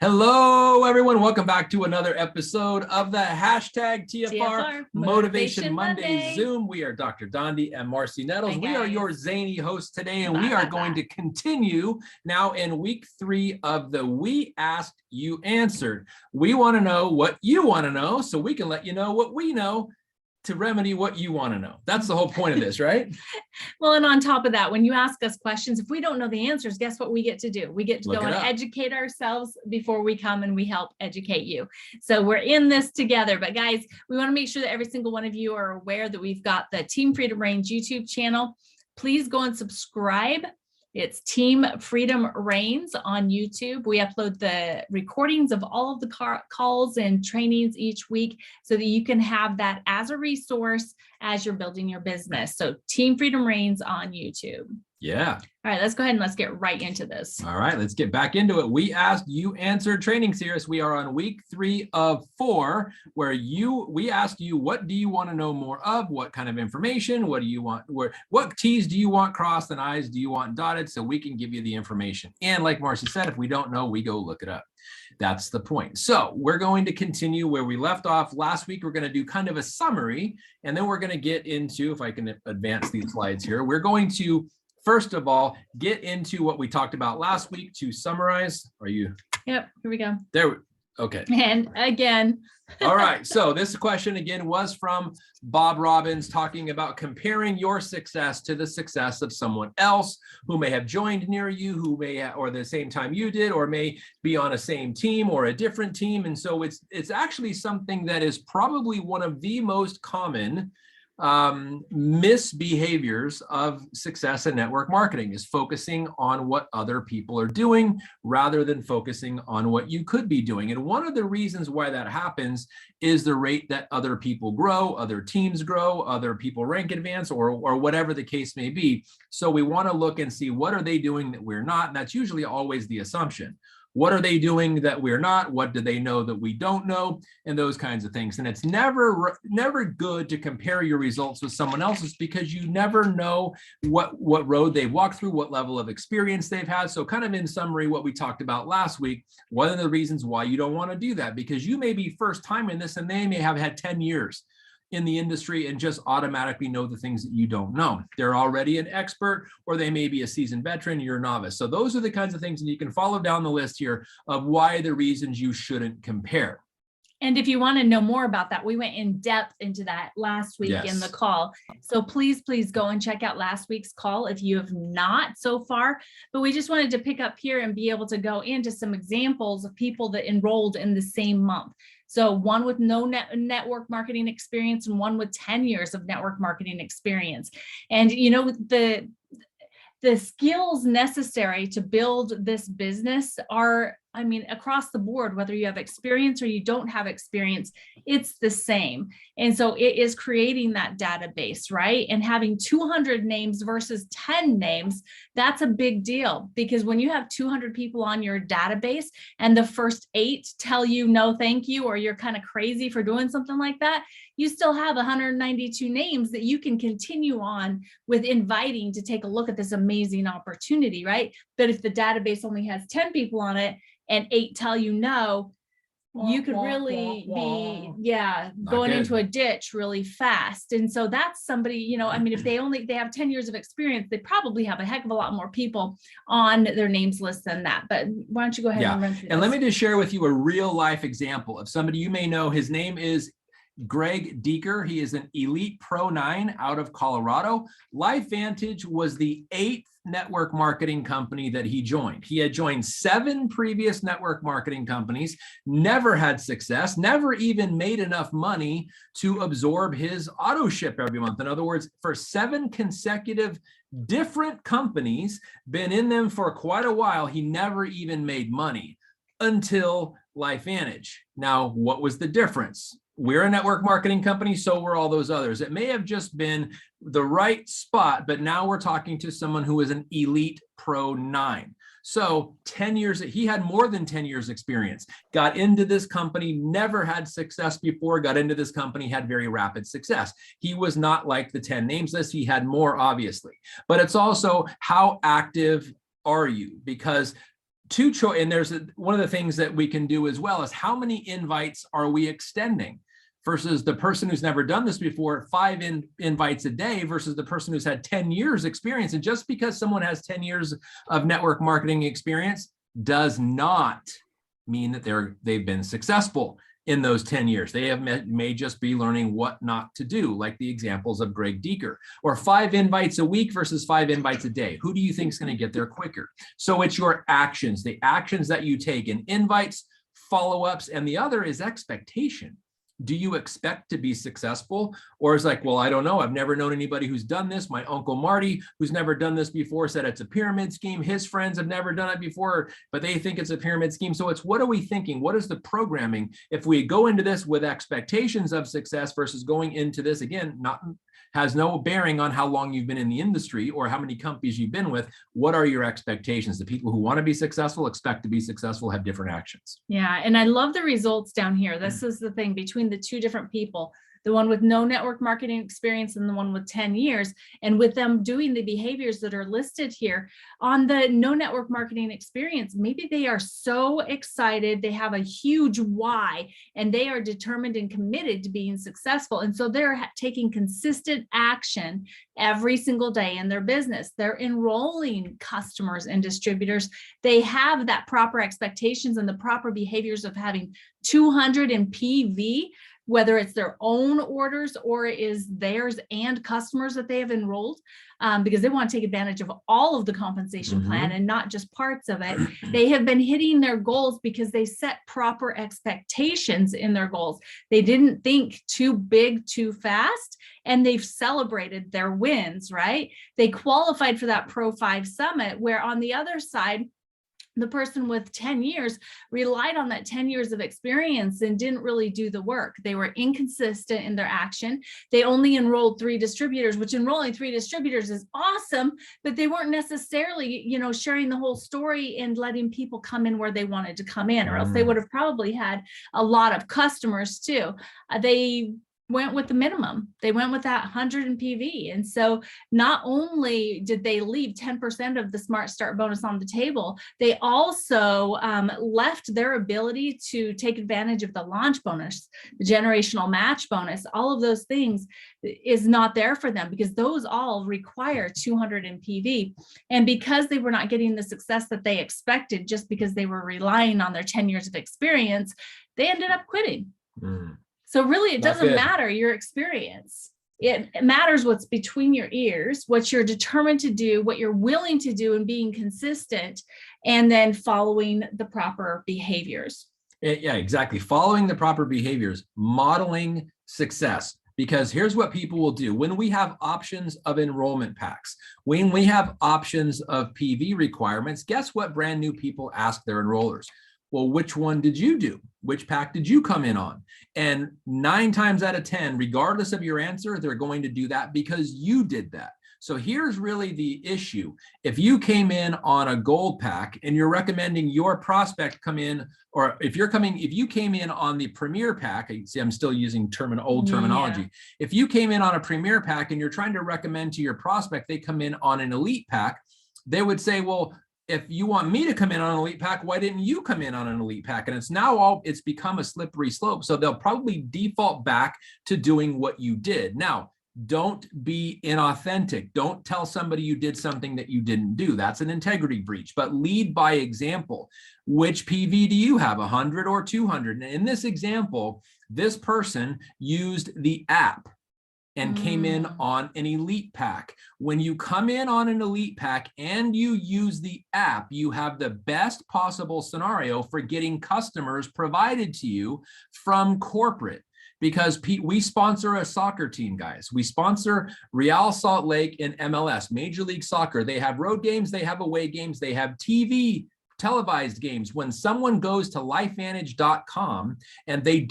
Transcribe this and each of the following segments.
Hello, everyone. Welcome back to another episode of the hashtag TFR Motivation Monday Zoom. We are Dr. Dondi and Marcy Nettles. We are your zany hosts today, and we are going to continue now in week 3 of the We Asked, You Answered. We want to know what you want to know so we can let you know what we know to remedy what you want to know. That's the whole point of this, right? Well, and on top of that, when you ask us questions, if we don't know the answers, guess what we get to do? We get to go and educate ourselves before we come and we help educate you. So we're in this together. But guys, we want to make sure that every single one of you are aware that we've got the Team Freedom Reigns YouTube channel. Please go and subscribe. It's Team Freedom Reigns on YouTube. We upload the recordings of all of the calls and trainings each week so that you can have that as a resource as you're building your business. So Team Freedom Reigns on YouTube. Yeah. All right, let's go ahead and let's get right into this. All right, let's get back into it. We Asked, You Answered training series. We are on week 3 of 4, where we asked you, what do you want to know more of? What kind of information? What do you want? What T's do you want crossed and I's do you want dotted? So we can give you the information. And like Marcy said, if we don't know, we go look it up. That's the point. So we're going to continue where we left off last week. We're going to do kind of a summary, and then we're going to get into, if I can advance these slides here, we're going to first of all, get into what we talked about last week to summarize. Are you? Yep, here we go. Okay. And again. All right. So this question again was from Bob Robbins, talking about comparing your success to the success of someone else who may have joined near you, who may, or the same time you did, or may be on a same team or a different team. And so it's actually something that is probably one of the most common misbehaviors of success in network marketing, is focusing on what other people are doing rather than focusing on what you could be doing. And one of the reasons why that happens is the rate that other people grow, other teams grow, other people rank advance, or whatever the case may be. So we want to look and see, what are they doing that we're not? And that's usually always the assumption. What are they doing that we're not? What do they know that we don't know? And those kinds of things. And it's never good to compare your results with someone else's, because you never know what road they've walked through, what level of experience they've had. So kind of in summary, what we talked about last week, one of the reasons why you don't want to do that, because you may be first time in this and they may have had 10 years in the industry and just automatically know the things that you don't know. They're already an expert, or they may be a seasoned veteran, you're a novice. So those are the kinds of things, and you can follow down the list here of why the reasons you shouldn't compare. And if you want to know more about that, we went in depth into that last week in the call. So please go and check out last week's call if you have not so far. But we just wanted to pick up here and be able to go into some examples of people that enrolled in the same month. So one with no network marketing experience and one with 10 years of network marketing experience. And you know, the skills necessary to build this business are, I mean, across the board, whether you have experience or you don't have experience, it's the same. And so it is creating that database, right? And having 200 names versus 10 names, that's a big deal, because when you have 200 people on your database and the first 8 tell you no, thank you, or you're kind of crazy for doing something like that, you still have 192 names that you can continue on with inviting to take a look at this amazing opportunity, right? But if the database only has 10 people on it, and 8 tell you no, you could really be, going into a ditch really fast. And so that's somebody, you know, I mean, if they have 10 years of experience, they probably have a heck of a lot more people on their names list than that. But why don't you go ahead and run through this? And let me just share with you a real life example of somebody you may know. His name is Greg Deeker. He is an elite Pro 9 out of Colorado. LifeVantage was the 8th network marketing company that he joined. He had joined 7 previous network marketing companies, never had success, never even made enough money to absorb his auto ship every month. In other words, for 7 consecutive different companies, been in them for quite a while, he never even made money until LifeVantage. Now, what was the difference? We're a network marketing company, so were all those others. It may have just been the right spot, but now we're talking to someone who is an elite Pro 9. So 10 years, he had more than 10 years experience, got into this company, never had success before, got into this company, had very rapid success. He was not like the 10 names list. He had more, obviously, but it's also how active are you? Because and there's one of the things that we can do as well is how many invites are we extending versus the person who's never done this before, 5 invites a day versus the person who's had 10 years experience. And just because someone has 10 years of network marketing experience does not mean that they've been successful in those 10 years. They may just be learning what not to do, like the examples of Greg Deeker, or 5 invites a week versus 5 invites a day. Who do you think is going to get there quicker? So it's your actions, the actions that you take in invites, follow-ups, and the other is expectation. Do you expect to be successful? Or is like, well, I don't know. I've never known anybody who's done this. My Uncle Marty, who's never done this before, said it's a pyramid scheme. His friends have never done it before, but they think it's a pyramid scheme. So it's, what are we thinking? What is the programming? If we go into this with expectations of success versus going into this, again, has no bearing on how long you've been in the industry or how many companies you've been with. What are your expectations? The people who want to be successful, expect to be successful, have different actions. Yeah. And I love the results down here. This is the thing between the 2 different people, the one with no network marketing experience and the one with 10 years. And with them doing the behaviors that are listed here on the no network marketing experience, maybe they are so excited. They have a huge why, and they are determined and committed to being successful. And so they're taking consistent action every single day in their business. They're enrolling customers and distributors. They have that proper expectations and the proper behaviors of having 200 in PV, whether it's their own orders or it is theirs and customers that they have enrolled, because they want to take advantage of all of the compensation plan and not just parts of it. They have been hitting their goals because they set proper expectations in their goals. They didn't think too big, too fast, and they've celebrated their wins, right? They qualified for that Pro 5 Summit, where on the other side, the person with 10 years relied on that 10 years of experience and didn't really do the work. They were inconsistent in their action. They only enrolled 3 distributors, which enrolling 3 distributors is awesome, but they weren't necessarily, sharing the whole story and letting people come in where they wanted to come in, or else they would have probably had a lot of customers too. They went with the minimum. They went with that 100 in PV. And so not only did they leave 10% of the Smart Start bonus on the table, they also left their ability to take advantage of the launch bonus, the generational match bonus. All of those things is not there for them because those all require 200 in PV. And because they were not getting the success that they expected, just because they were relying on their 10 years of experience, they ended up quitting. So really, it doesn't matter your experience. It matters what's between your ears, what you're determined to do, what you're willing to do, and being consistent, and then following the proper behaviors. Yeah, exactly. Following the proper behaviors, modeling success. Because here's what people will do. When we have options of enrollment packs, when we have options of PV requirements, guess what brand new people ask their enrollers? Well, which one did you do? Which pack did you come in on? And 9 times out of 10, regardless of your answer, they're going to do that because you did that. So here's really the issue. If you came in on a gold pack and you're recommending your prospect come in, or if you came in on the premier pack, see, I'm still using old terminology. If you came in on a premier pack and you're trying to recommend to your prospect, they come in on an elite pack, they would say, well, if you want me to come in on an elite pack, why didn't you come in on an elite pack? And it's become a slippery slope. So they'll probably default back to doing what you did. Now, don't be inauthentic. Don't tell somebody you did something that you didn't do. That's an integrity breach, but lead by example. Which PV do you have, 100 or 200? And in this example, this person used the app and came in on an elite pack. When you come in on an elite pack and you use the app, you have the best possible scenario for getting customers provided to you from corporate. Because we sponsor a soccer team, guys. We sponsor Real Salt Lake in MLS, Major League Soccer. They have road games, they have away games, they have TV televised games. When someone goes to LifeVantage.com and they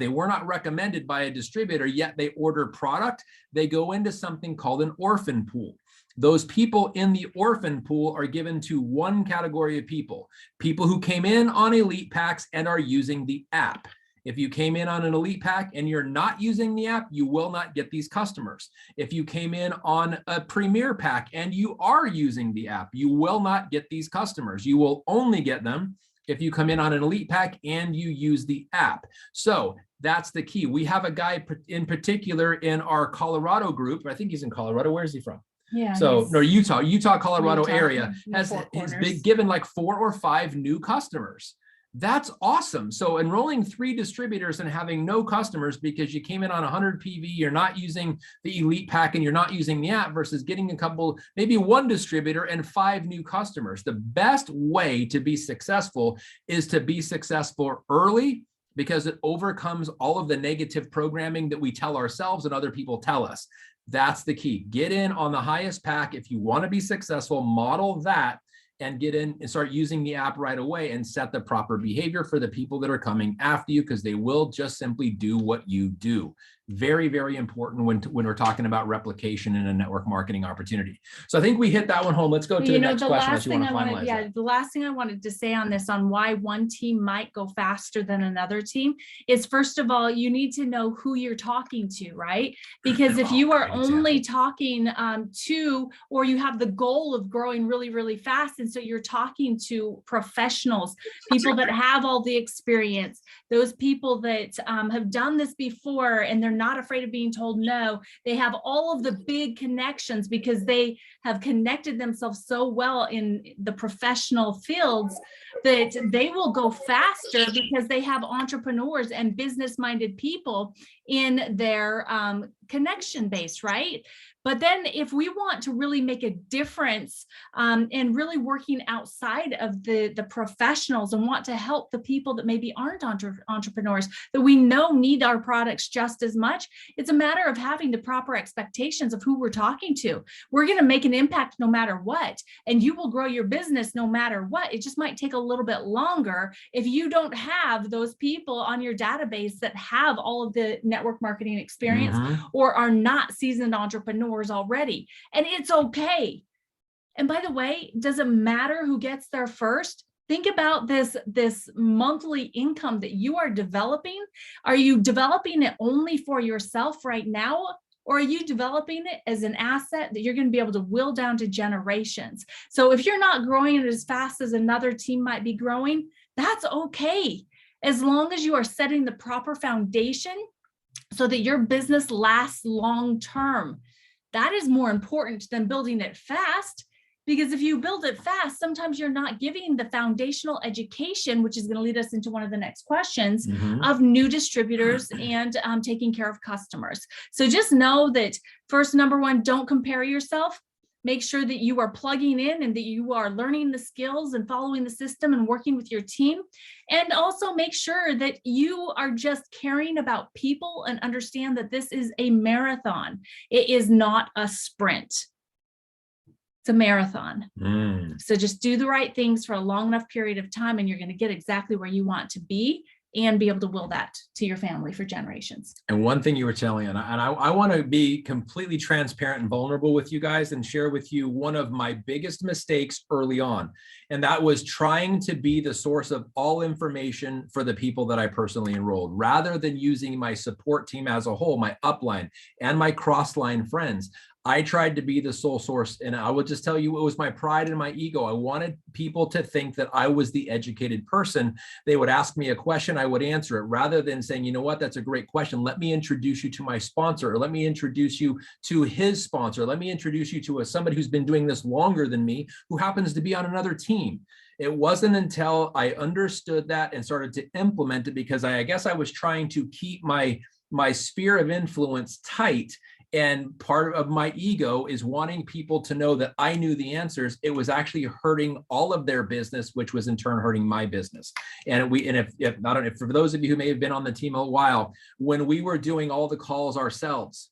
were not recommended by a distributor, yet they order product, they go into something called an orphan pool. Those people in the orphan pool are given to one category of people who came in on elite packs and are using the app. If you came in on an elite pack and you're not using the app, you will not get these customers. If you came in on a premier pack and you are using the app, you will not get these customers. You will only get them if you come in on an elite pack and you use the app. So that's the key. We have a guy in particular in our Colorado group. I think he's in Colorado. Where is he from? Yeah. So no, Utah, Colorado area has been given like 4 or 5 new customers. That's awesome. So enrolling 3 distributors and having no customers because you came in on 100 PV, you're not using the elite pack and you're not using the app, versus getting a couple, maybe 1 distributor and 5 new customers. The best way to be successful is to be successful early, because it overcomes all of the negative programming that we tell ourselves and other people tell us. That's the key. Get in on the highest pack. If you want to be successful, model that and get in and start using the app right away and set the proper behavior for the people that are coming after you, because they will just simply do what you do. Very, very important when we're talking about replication in a network marketing opportunity. So I think we hit that one home. Let's go to the next question. The last thing I wanted to say on this, on why one team might go faster than another team, is first of all, you need to know who you're talking to, right? Because if you are only talking to, or you have the goal of growing really, really fast, and so you're talking to professionals, people that have all the experience, those people that have done this before and they're not afraid of being told no. They have all of the big connections because they have connected themselves so well in the professional fields that they will go faster because they have entrepreneurs and business-minded people in their connection base, right? But then if we want to really make a difference and really working outside of the professionals and want to help the people that maybe aren't entrepreneurs, that we know need our products just as much, it's a matter of having the proper expectations of who we're talking to. We're going to make an impact no matter what, and you will grow your business no matter what. It just might take a little bit longer if you don't have those people on your database that have all of the network marketing experience or are not seasoned entrepreneurs already. And it's okay. And by the way, does it matter who gets there first? Think about this monthly income that you are developing. Are you developing it only for yourself right now? Or are you developing it as an asset that you're going to be able to will down to generations? So if you're not growing it as fast as another team might be growing, that's okay. As long as you are setting the proper foundation so that your business lasts long term. That is more important than building it fast, because if you build it fast, sometimes you're not giving the foundational education, which is going to lead us into one of the next questions, of new distributors and taking care of customers. So just know that first, number one, don't compare yourself. Make sure that you are plugging in and that you are learning the skills and following the system and working with your team. And also make sure that you are just caring about people and understand that this is a marathon. It is not a sprint. It's a marathon. So just do the right things for a long enough period of time and you're going to get exactly where you want to be and be able to will that to your family for generations. And one thing you were telling, and I want to be completely transparent and vulnerable with you guys and share with you one of my biggest mistakes early on. And that was trying to be the source of all information for the people that I personally enrolled, rather than using my support team as a whole, my upline and my cross-line friends. I tried to be the sole source, and I will just tell you, it was my pride and my ego. I wanted people to think that I was the educated person. They would ask me a question, I would answer it, rather than saying, you know what, that's a great question. Let me introduce you to my sponsor, or let me introduce you to his sponsor. Let me introduce you to somebody who's been doing this longer than me, who happens to be on another team. It wasn't until I understood that and started to implement it, because I guess I was trying to keep my sphere of influence tight. And part of my ego is wanting people to know that I knew the answers. It was actually hurting all of their business, which was in turn hurting my business. And if for those of you who may have been on the team a while, when we were doing all the calls ourselves,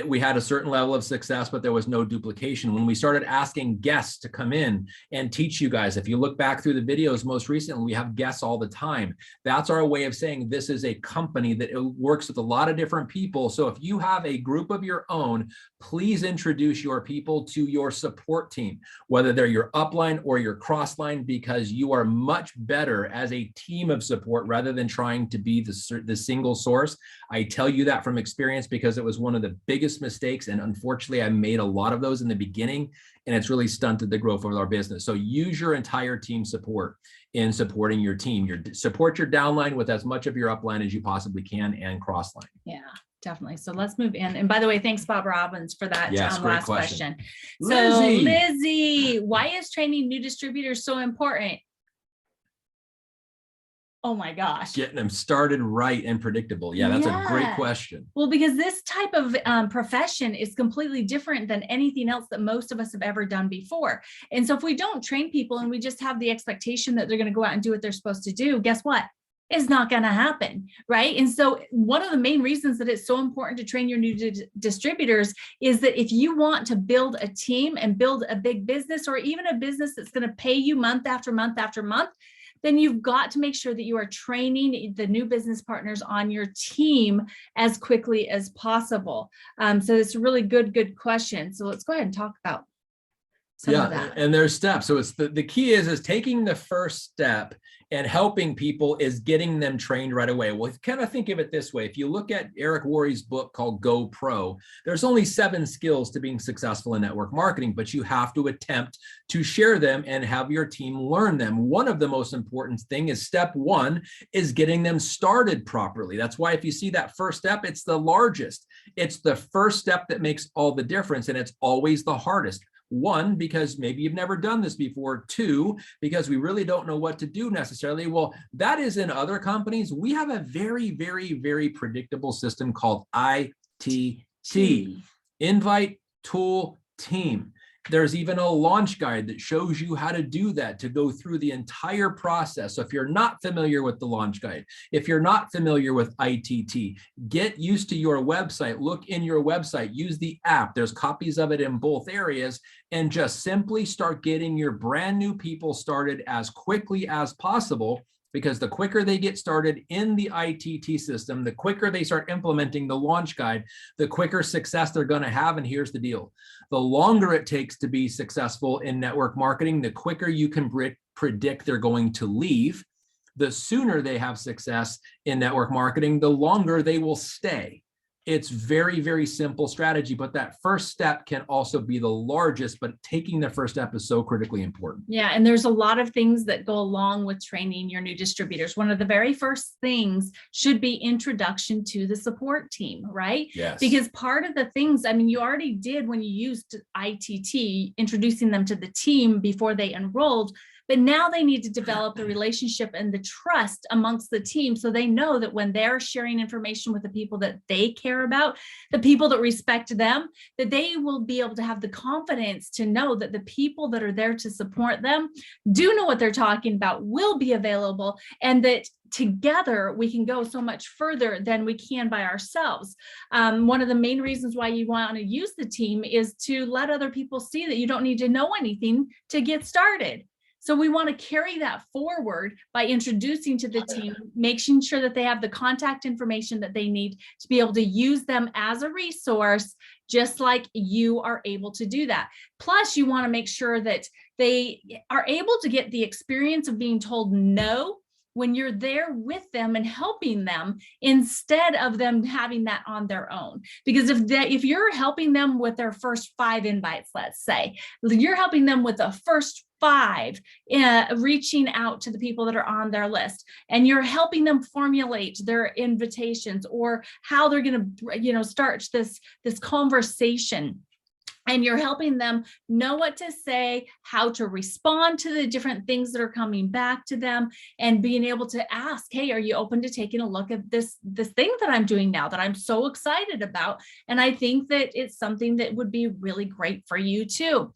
we had a certain level of success, but there was no duplication. When we started asking guests to come in and teach you guys, if you look back through the videos most recently, we have guests all the time. That's our way of saying this is a company that works with a lot of different people. So if you have a group of your own, please introduce your people to your support team, whether they're your upline or your crossline, because you are much better as a team of support rather than trying to be the single source. I tell you that from experience because it was one of the biggest mistakes. And unfortunately, I made a lot of those in the beginning, and it's really stunted the growth of our business. So use your entire team support in supporting your team. Support your downline with as much of your upline as you possibly can, and crossline. Yeah, definitely. So let's move in. And by the way, thanks, Bob Robbins, for that last question. So Lizzie, why is training new distributors so important? Oh my gosh. Getting them started right and predictable. Yeah, that's a great question. Well, because this type of profession is completely different than anything else that most of us have ever done before. And so if we don't train people and we just have the expectation that they're going to go out and do what they're supposed to do, guess what? It's not going to happen, right? And so one of the main reasons that it's so important to train your new distributors is that if you want to build a team and build a big business, or even a business that's going to pay you month after month after month, then you've got to make sure that you are training the new business partners on your team as quickly as possible. So it's a really good question. So let's go ahead and talk about some of that. And there's steps. So it's the key is taking the first step and helping people is getting them trained right away. Well, kind of think of it this way. If you look at Eric Worre's book called Go Pro, there's only 7 skills to being successful in network marketing, but you have to attempt to share them and have your team learn them. One of the most important thing is step 1 is getting them started properly. That's why if you see that first step, it's the largest. It's the first step that makes all the difference, and it's always the hardest. 1, because maybe you've never done this before. 2, because we really don't know what to do necessarily. Well, that is in other companies. We have a very, very, very predictable system called ITT, Invite, Tool, Team. There's even a launch guide that shows you how to do that, to go through the entire process. So if you're not familiar with the launch guide, if you're not familiar with ITT, get used to your website, look in your website, use the app. There's copies of it in both areas, and just simply start getting your brand new people started as quickly as possible. Because the quicker they get started in the ITT system, the quicker they start implementing the launch guide, the quicker success they're going to have. And here's the deal. The longer it takes to be successful in network marketing, the quicker you can predict they're going to leave. The sooner they have success in network marketing, the longer they will stay. It's very, very simple strategy, but that first step can also be the largest, but taking the first step is so critically important. Yeah. And there's a lot of things that go along with training your new distributors. One of the very first things should be introduction to the support team, right? Yes. Because part of the things, I mean, you already did when you used ITT, introducing them to the team before they enrolled. But now they need to develop the relationship and the trust amongst the team, so they know that when they're sharing information with the people that they care about, the people that respect them, that they will be able to have the confidence to know that the people that are there to support them do know what they're talking about, will be available, and that together we can go so much further than we can by ourselves. One of the main reasons why you want to use the team is to let other people see that you don't need to know anything to get started. So we want to carry that forward by introducing to the team, making sure that they have the contact information that they need to be able to use them as a resource, just like you are able to do that. Plus, you want to make sure that they are able to get the experience of being told no when you're there with them and helping them, instead of them having that on their own. Because if you're helping them with their first 5 invites, let's say, you're helping them with the first 5, reaching out to the people that are on their list, and you're helping them formulate their invitations or how they're going to, start this conversation. And you're helping them know what to say, how to respond to the different things that are coming back to them, and being able to ask, hey, are you open to taking a look at this thing that I'm doing now that I'm so excited about? And I think that it's something that would be really great for you too.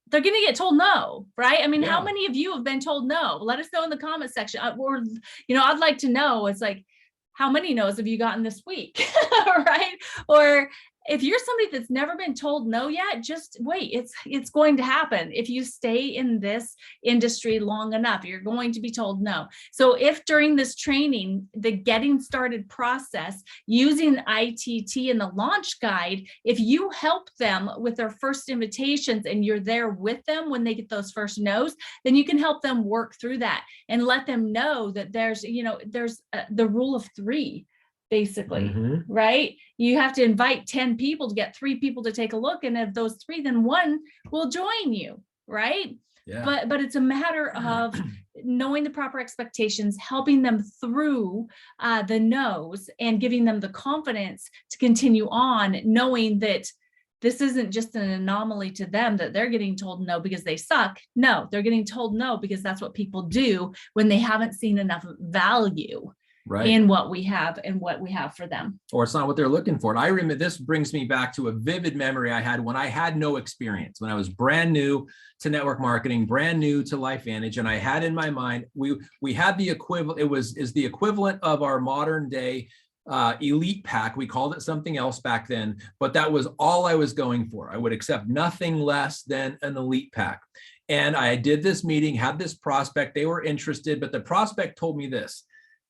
They're going to get told no, right? I mean, How many of you have been told no? Let us know in the comment section. Or, I'd like to know, it's like, how many no's have you gotten this week? Right? Or if you're somebody that's never been told no yet, just wait. It's going to happen. If you stay in this industry long enough, you're going to be told no. So if during this training, the getting started process, using ITT and the launch guide, if you help them with their first invitations and you're there with them when they get those first no's, then you can help them work through that and let them know that there's the rule of three, basically, right? You have to invite 10 people to get 3 people to take a look. And of those 3, then 1 will join you, right? Yeah. But it's a matter of knowing the proper expectations, helping them through the no's and giving them the confidence to continue on, knowing that this isn't just an anomaly to them that they're getting told no because they suck. No, they're getting told no because that's what people do when they haven't seen enough value in what we have and what we have for them. Or it's not what they're looking for. And I remember, this brings me back to a vivid memory I had when I had no experience, when I was brand new to network marketing, brand new to LifeVantage. And I had in my mind, we had the equivalent, is the equivalent of our modern day elite pack. We called it something else back then, but that was all I was going for. I would accept nothing less than an elite pack. And I did this meeting, had this prospect, they were interested, but the prospect told me this: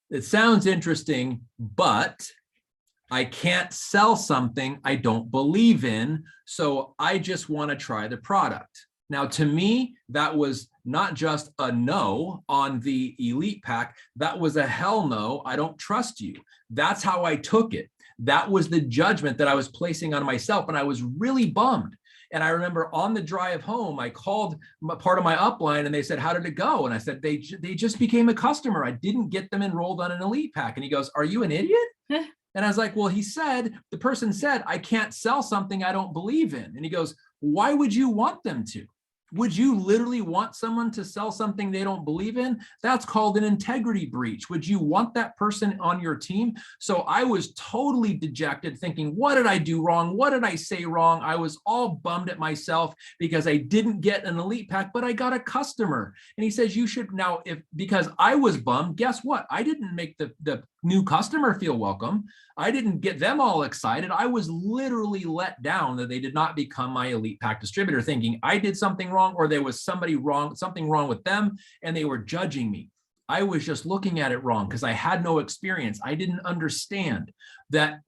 it sounds interesting, but I can't sell something I don't believe in, so I just want to try the product. Now, to me, that was not just a no on the elite pack, that was a hell no, I don't trust you. That's how I took it. That was the judgment that I was placing on myself, and I was really bummed. And I remember on the drive home, I called part of my upline and they said, how did it go? And I said, they just became a customer. I didn't get them enrolled on an elite pack. And he goes, are you an idiot? And I was like, well, the person said, I can't sell something I don't believe in. And he goes, why would you want them to? Would you literally want someone to sell something they don't believe in? That's called an integrity breach. Would you want that person on your team? So I was totally dejected, thinking, what did I do wrong? What did I say wrong? I was all bummed at myself because I didn't get an elite pack, but I got a customer. And he says, you should now, because I was bummed, guess what? I didn't make the new customer feel welcome. I didn't get them all excited. I was literally let down that they did not become my elite pack distributor, thinking I did something wrong or there was something wrong with them and they were judging me. I was just looking at it wrong because I had no experience. I didn't understand that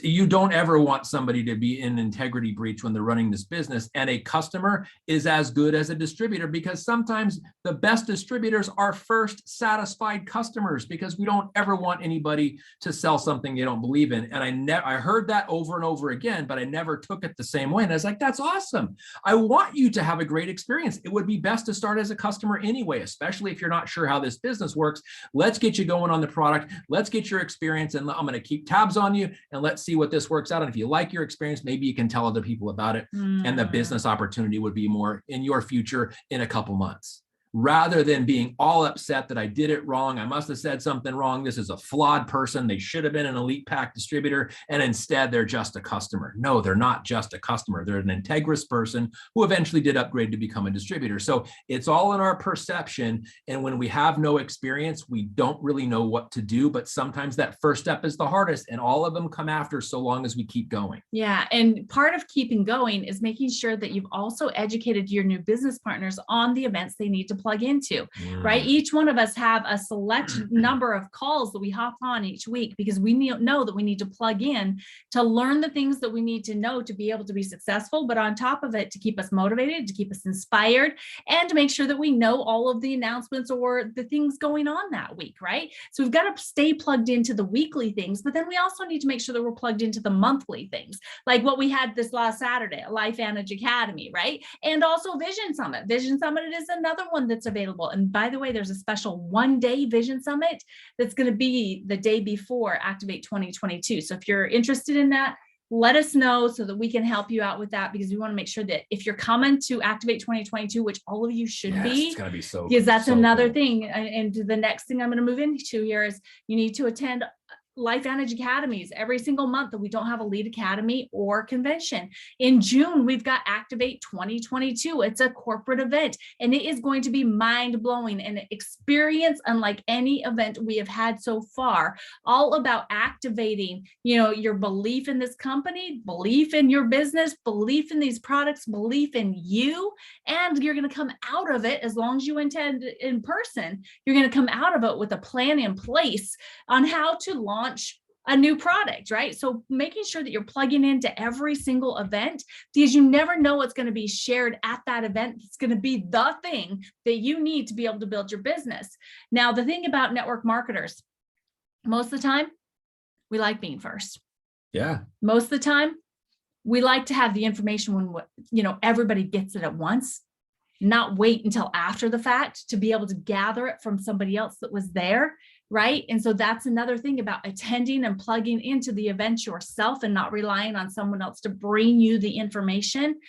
you don't ever want somebody to be in integrity breach when they're running this business, and a customer is as good as a distributor, because sometimes the best distributors are first satisfied customers, because we don't ever want anybody to sell something they don't believe in. And I heard that over and over again, but I never took it the same way. And I was like, that's awesome. I want you to have a great experience. It would be best to start as a customer anyway, especially if you're not sure how this business works. Let's get you going on the product. Let's get your experience, and I'm going to keep tabs on you, and let's see what this works out. And if you like your experience, maybe you can tell other people about it. And the business opportunity would be more in your future in a couple months, rather than being all upset that I did it wrong. I must have said something wrong. This is a flawed person. They should have been an elite pack distributor. And instead they're just a customer. No, they're not just a customer. They're an integrous person who eventually did upgrade to become a distributor. So it's all in our perception. And when we have no experience, we don't really know what to do. But sometimes that first step is the hardest, and all of them come after, so long as we keep going. Yeah. And part of keeping going is making sure that you've also educated your new business partners on the events they need to plug into, right? Each one of us have a select number of calls that we hop on each week, because we know that we need to plug in to learn the things that we need to know to be able to be successful. But on top of it, to keep us motivated, to keep us inspired, and to make sure that we know all of the announcements or the things going on that week, right? So we've got to stay plugged into the weekly things, but then we also need to make sure that we're plugged into the monthly things, like what we had this last Saturday, LifeVantage Academy, right? And also Vision Summit. Vision Summit is another one that's available. And by the way, there's a special one-day Vision Summit that's going to be the day before Activate 2022. So if you're interested in that, let us know so that we can help you out with that, because we want to make sure that if you're coming to Activate 2022, which all of you should be, it's going to be so, because that's so another cool thing. And the next thing I'm going to move into here is you need to attend LifeVantage Academies every single month that we don't have a lead academy or convention. In June, we've got Activate 2022. It's a corporate event, and it is going to be mind-blowing, and an experience unlike any event we have had so far, all about activating, your belief in this company, belief in your business, belief in these products, belief in you, and you're going to come out of it, as long as you attend in person, you're going to come out of it with a plan in place on how to launch a new product, right? So making sure that you're plugging into every single event, because you never know what's going to be shared at that event. It's going to be the thing that you need to be able to build your business. Now, the thing about network marketers, most of the time, we like being first. Yeah. Most of the time, we like to have the information when, everybody gets it at once, not wait until after the fact to be able to gather it from somebody else that was there. Right. And so that's another thing about attending and plugging into the event yourself and not relying on someone else to bring you the information,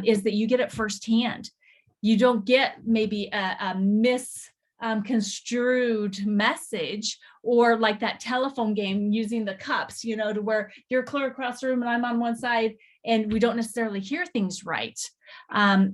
is that you get it firsthand. You don't get maybe a misconstrued message, or like that telephone game using the cups, to where you're clear across the room and I'm on one side and we don't necessarily hear things right.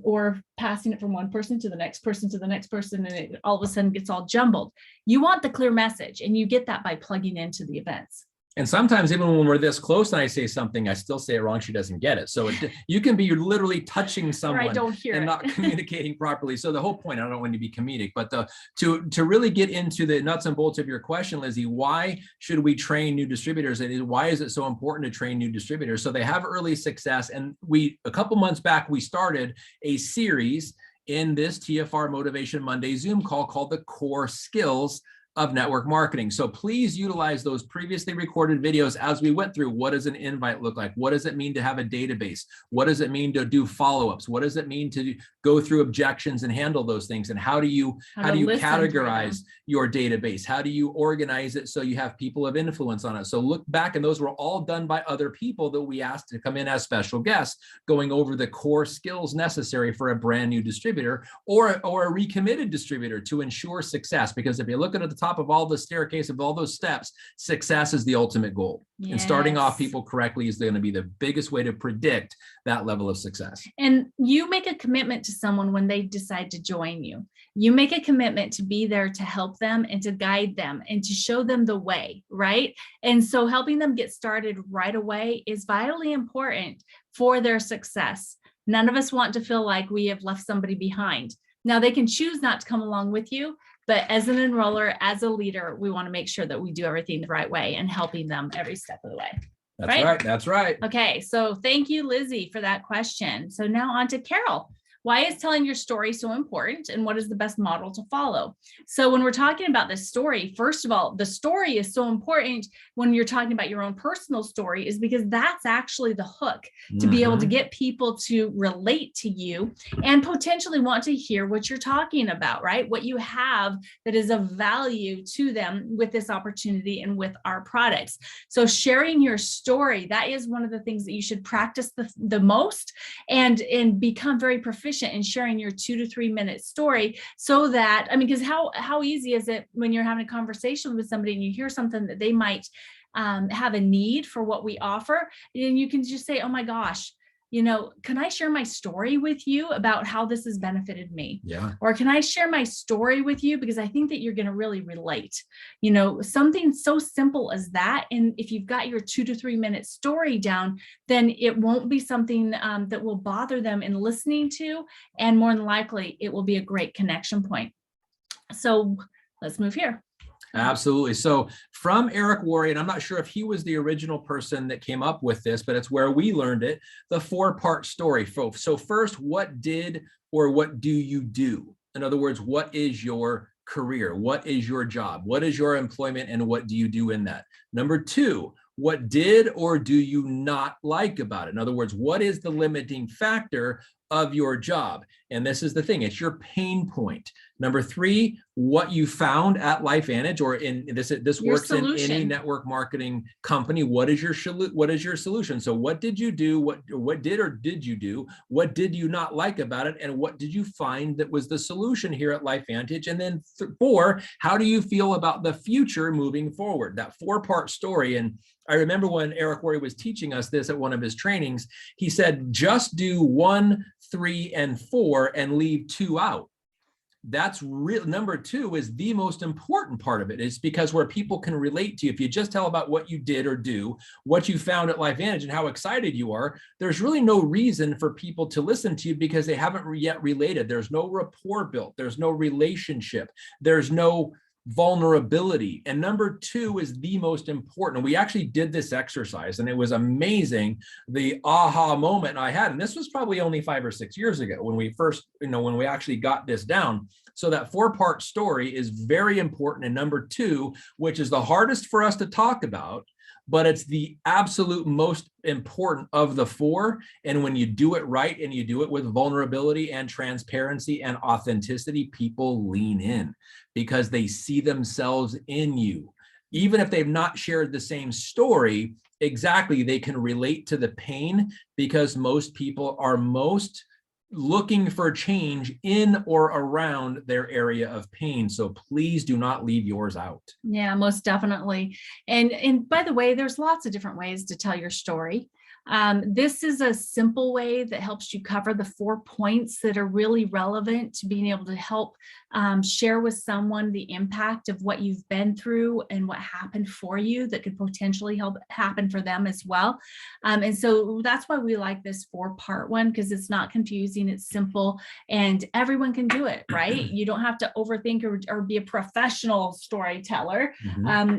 Or passing it from one person to the next person to the next person, and it all of a sudden gets all jumbled. You want the clear message, and you get that by plugging into the events. And sometimes even when we're this close and I say something, I still say it wrong. She doesn't get it. So you can be literally touching someone and not communicating properly. So the whole point, I don't want to be comedic, but to really get into the nuts and bolts of your question, Lizzie, why should we train new distributors? And why is it so important to train new distributors? So they have early success. And a couple months back, we started a series in this TFR Motivation Monday Zoom call called the Core Skills of Network Marketing. So please utilize those previously recorded videos as we went through. What does an invite look like? What does it mean to have a database? What does it mean to do follow-ups? What does it mean to go through objections and handle those things? And how do you categorize your database? How do you organize it so you have people of influence on it? So look back, and those were all done by other people that we asked to come in as special guests, going over the core skills necessary for a brand new distributor or a recommitted distributor to ensure success. Because if you look at the top of all the staircase of all those steps, success is the ultimate goal. Yes. And starting off people correctly is going to be the biggest way to predict that level of success. And you make a commitment to someone when they decide to join you. You make a commitment to be there to help them and to guide them and to show them the way, right? And so helping them get started right away is vitally important for their success. None of us want to feel like we have left somebody behind. Now, they can choose not to come along with you, but as an enroller, as a leader, we want to make sure that we do everything the right way and helping them every step of the way. That's right. That's right. Okay. So thank you, Lizzie, for that question. So now on to Carol. Why is telling your story so important, and what is the best model to follow? So when we're talking about this story, first of all, the story is so important when you're talking about your own personal story, is because that's actually the hook to be able to get people to relate to you and potentially want to hear what you're talking about, right? What you have that is of value to them with this opportunity and with our products. So sharing your story, that is one of the things that you should practice the most and become very proficient in sharing your 2 to 3 minute story, so that, because how easy is it when you're having a conversation with somebody and you hear something that they might have a need for what we offer, and you can just say, oh my gosh, can I share my story with you about how this has benefited me? Yeah. Or can I share my story with you because I think that you're going to really relate, something so simple as that. And if you've got your 2 to 3 minute story down, then it won't be something that will bother them in listening to. And more than likely, it will be a great connection point. So let's move here. Absolutely. So from Eric Worre, and I'm not sure if he was the original person that came up with this, but it's where we learned it, the 4-part story. So first, what did or what do you do? In other words, what is your career? What is your job? What is your employment, and what do you do in that? Number 2, what did or do you not like about it? In other words, what is the limiting factor of your job? And this is the thing, it's your pain point. Number 3, what you found at LifeVantage, or in this Your works in any solution. network marketing company. What is your solution? So what did you do? What did or did you do? What did you not like about it? And what did you find that was the solution here at LifeVantage? And then 4, how do you feel about the future moving forward? That 4-part story. And I remember when Eric Worre was teaching us this at one of his trainings, he said, just do 1, 3, and 4 and leave 2 out. That's real. Number 2 is the most important part of it. It's because where people can relate to you. If you just tell about what you did or do, what you found at LifeVantage and how excited you are, there's really no reason for people to listen to you because they haven't yet related. There's no rapport built. There's no relationship. There's no vulnerability. And number 2 is the most important. We actually did this exercise and it was amazing. The aha moment I had, and this was probably only 5 or 6 years ago when we first, when we actually got this down. So that 4-part story is very important. And number 2, which is the hardest for us to talk about, but it's the absolute most important of the 4. And when you do it right and you do it with vulnerability and transparency and authenticity, people lean in because they see themselves in you. Even if they've not shared the same story, exactly, they can relate to the pain because most people are most looking for change in or around their area of pain. So please do not leave yours out. Yeah, most definitely. And by the way, there's lots of different ways to tell your story. This is a simple way that helps you cover the 4 points that are really relevant to being able to help share with someone the impact of what you've been through and what happened for you that could potentially help happen for them as well. And so that's why we like this 4-part one, because it's not confusing, it's simple, and everyone can do it, right? You don't have to overthink or be a professional storyteller.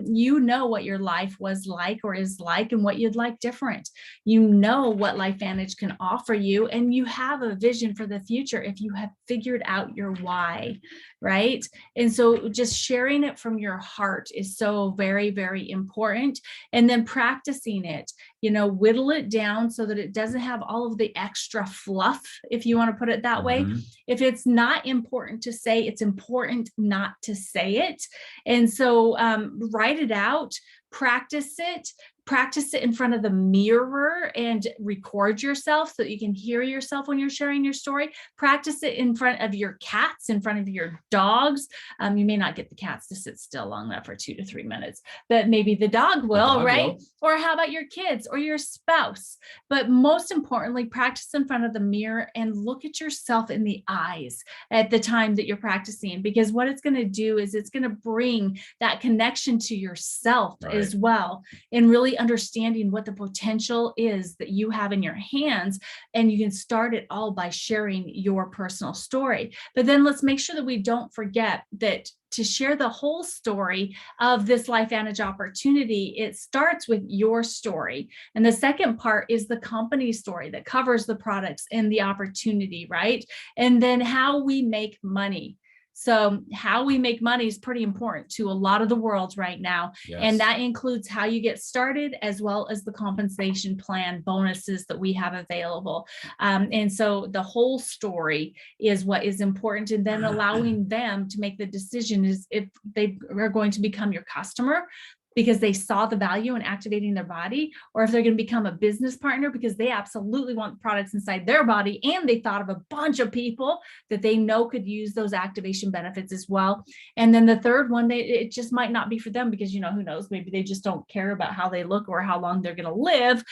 You know what your life was like or is like and what you'd like different. You know what LifeVantage can offer you, and you have a vision for the future if you have figured out your why, right? And so just sharing it from your heart is so very, very important. And then practicing it, whittle it down so that it doesn't have all of the extra fluff, if you want to put it that way. If it's not important to say, it's important not to say it. And so write it out, practice it in front of the mirror and record yourself so that you can hear yourself when you're sharing your story. Practice it in front of your cats, in front of your dogs. You may not get the cats to sit still long enough for 2 to 3 minutes, but maybe the dog will, right? Or how about your kids or your spouse? But most importantly, practice in front of the mirror and look at yourself in the eyes at the time that you're practicing, because what it's going to do is it's going to bring that connection to yourself as well, and really understanding what the potential is that you have in your hands. And you can start it all by sharing your personal story. But then let's make sure that we don't forget that to share the whole story of this LifeVantage opportunity, it starts with your story. And the second part is the company story that covers the products and the opportunity, right? And then how we make money. So how we make money is pretty important to a lot of the world right now. Yes. And that includes how you get started, as well as the compensation plan bonuses that we have available. And so the whole story is what is important. And then allowing them to make the decision is if they are going to become your customer because they saw the value in activating their body, or if they're going to become a business partner because they absolutely want products inside their body and they thought of a bunch of people that they know could use those activation benefits as well. And then the third one, it just might not be for them because, who knows, maybe they just don't care about how they look or how long they're going to live,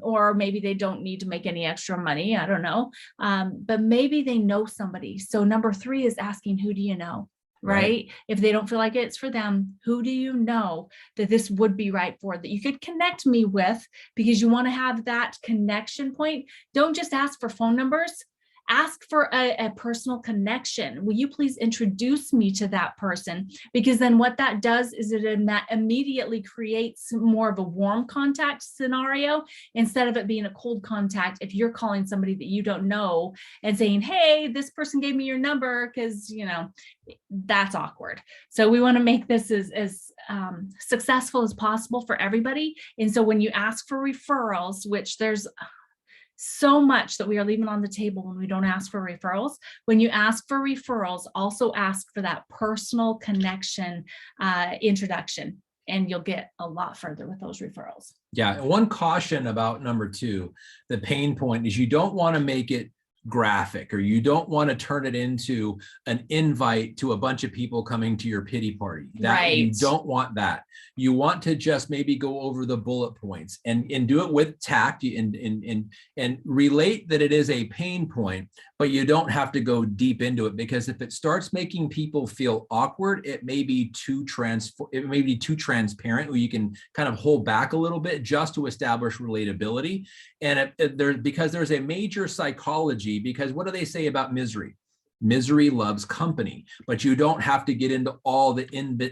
or maybe they don't need to make any extra money. I don't know. But maybe they know somebody. So number 3 is asking, who do you know? Right? If they don't feel like it's for them, who do you know that this would be right for, that you could connect me with, because you want to have that connection point. Don't just ask for phone numbers. Ask for a personal connection. Will you please introduce me to that person? Because then what that does is it immediately creates more of a warm contact scenario instead of it being a cold contact. If you're calling somebody that you don't know and saying, hey, this person gave me your number, because, that's awkward. So we want to make this as successful as possible for everybody. And so when you ask for referrals, which there's so much that we are leaving on the table when we don't ask for referrals. When you ask for referrals, also ask for that personal connection introduction, and you'll get a lot further with those referrals. Yeah. And one caution about number 2, the pain point, is you don't want to make it graphic, or you don't want to turn it into an invite to a bunch of people coming to your pity party. That you don't want that. You want to just maybe go over the bullet points and do it with tact and relate that it is a pain point, but you don't have to go deep into it, because if it starts making people feel awkward, it may be too transparent, where you can kind of hold back a little bit just to establish relatability. And because there's a major psychology, because what do they say about misery? Misery loves company, but you don't have to get into all the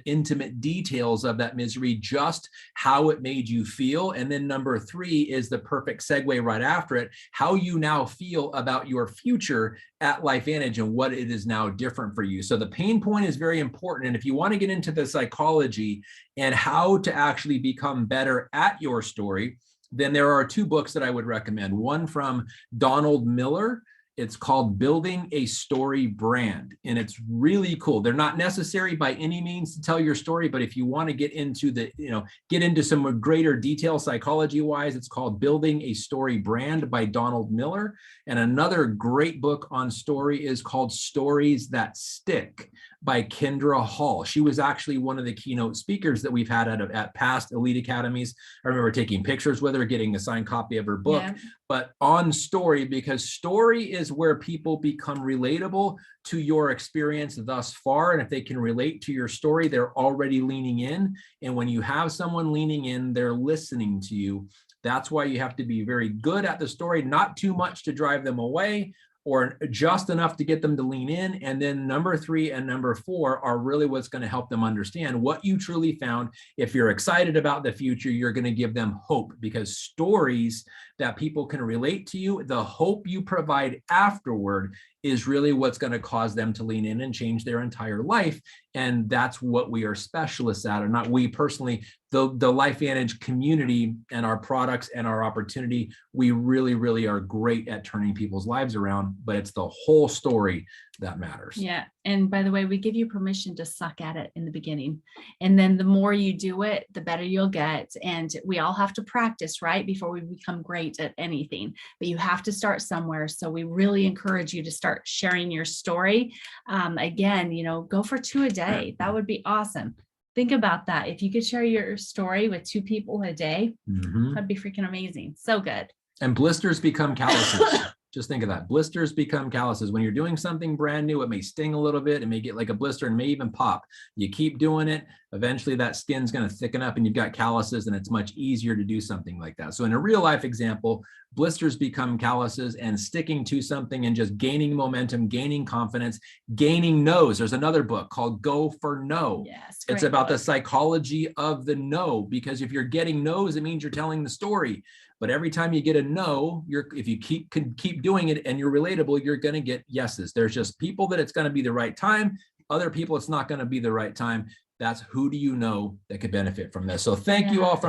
intimate details of that misery, just how it made you feel. And then number 3 is the perfect segue right after it, how you now feel about your future at LifeVantage and what it is now different for you. So the pain point is very important. And if you want to get into the psychology and how to actually become better at your story, then there are 2 books that I would recommend. One from Donald Miller. It's called Building a Story Brand, and it's really cool. They're not necessary by any means to tell your story, but if you want to get into some greater detail psychology wise, it's called Building a Story Brand by Donald Miller. And another great book on story is called Stories That Stick by Kendra Hall. She was actually one of the keynote speakers that we've had at past Elite Academies. I remember taking pictures with her, getting a signed copy of her book. Yeah. But on story, because story is where people become relatable to your experience thus far. And if they can relate to your story, they're already leaning in. And when you have someone leaning in, they're listening to you. That's why you have to be very good at the story, not too much to drive them away, or just enough to get them to lean in. And then number 3 and number 4 are really what's going to help them understand what you truly found. If you're excited about the future, you're going to give them hope, because stories that people can relate to you, the hope you provide afterward is really what's going to cause them to lean in and change their entire life. And that's what we are specialists at, or not we personally, the LifeVantage community and our products and our opportunity, we really, really are great at turning people's lives around, but it's the whole story that matters. Yeah. And by the way, we give you permission to suck at it in the beginning. And then the more you do it, the better you'll get. And we all have to practice, right, before we become great at anything. But you have to start somewhere. So we really encourage you to start sharing your story. Again, go for 2 a day. That would be awesome. Think about that. If you could share your story with 2 people a day, that'd be freaking amazing. So good. And blisters become calluses. Just think of that. Blisters become calluses. When you're doing something brand new, it may sting a little bit. It may get like a blister and may even pop. You keep doing it. Eventually that skin's going to thicken up and you've got calluses, and it's much easier to do something like that. So in a real life example, blisters become calluses, and sticking to something and just gaining momentum, gaining confidence, gaining no's. There's another book called Go for No. Yes, it's about the psychology of the no, because if you're getting no's, it means you're telling the story. But every time you get a no, if you keep doing it and you're relatable, you're going to get yeses. There's just people that it's going to be the right time. Other people, it's not going to be the right time. That's who do you know that could benefit from this. So thank you all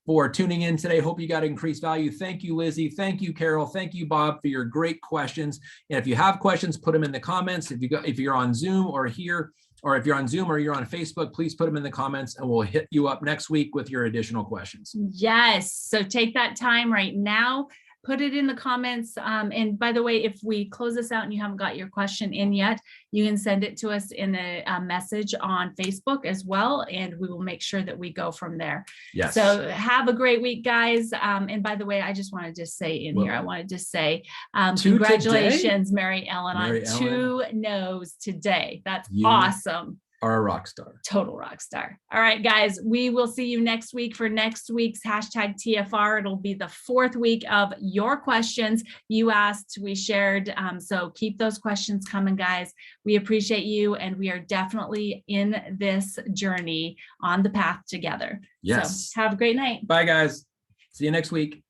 for tuning in today. Hope you got increased value. Thank you, Lizzie. Thank you, Carol. Thank you, Bob, for your great questions. And if you have questions, put them in the comments. If you're on Zoom or here, or if you're on Zoom or you're on Facebook, please put them in the comments and we'll hit you up next week with your additional questions. Yes. So take that time right now. Put it in the comments. And by the way, if we close this out and you haven't got your question in yet, you can send it to us in a message on Facebook as well. And we will make sure that we go from there. Yes. So have a great week, guys. And by the way, I just wanted to say here, I wanted to say, congratulations, Mary Ellen, on 2 no's today. That's awesome. Are a rock star. Total rock star. All right, guys, we will see you next week for next week's #TFR. It'll be the 4th week of your questions you asked, we shared. So keep those questions coming, guys. We appreciate you, and we are definitely in this journey on the path together. Yes. So have a great night. Bye, guys. See you next week.